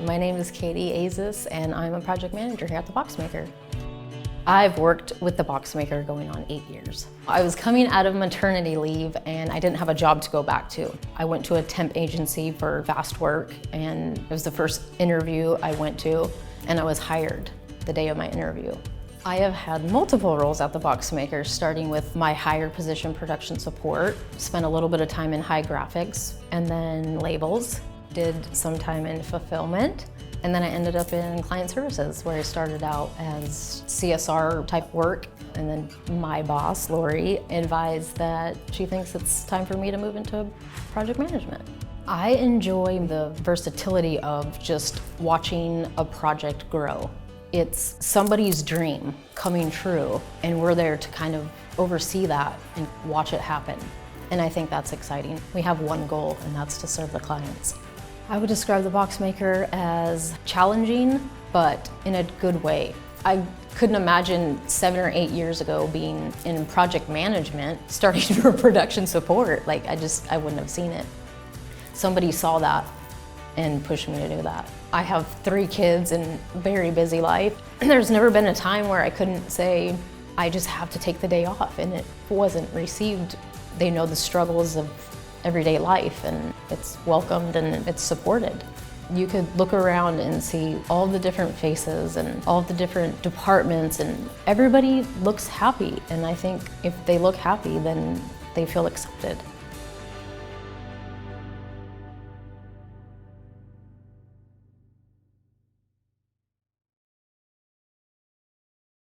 My name is Katie Azus, and I'm a project manager here at the BoxMaker. I've worked with the BoxMaker going on 8 years. I was coming out of maternity leave and I didn't have a job to go back to. I went to a temp agency for fast work, and it was the first interview I went to, and I was hired the day of my interview. I have had multiple roles at the BoxMaker, starting with my higher position production support, spent a little bit of time in high graphics, and then labels, did some time in fulfillment, and then I ended up in client services, where I started out as CSR type work, and then my boss, Lori, advised that she thinks it's time for me to move into project management. I enjoy the versatility of just watching a project grow. It's somebody's dream coming true, and we're there to kind of oversee that and watch it happen. And I think that's exciting. We have one goal, and that's to serve the clients. I would describe the BoxMaker as challenging, but in a good way. I couldn't imagine 7 or 8 years ago being in project management, starting for production support. I wouldn't have seen it. Somebody saw that and pushed me to do that. I have 3 kids and a very busy life. There's never been a time where I couldn't say, I just have to take the day off, and it wasn't received. They know the struggles of everyday life, and it's welcomed and it's supported. You could look around and see all the different faces and all the different departments, and everybody looks happy. And I think if they look happy, then they feel accepted.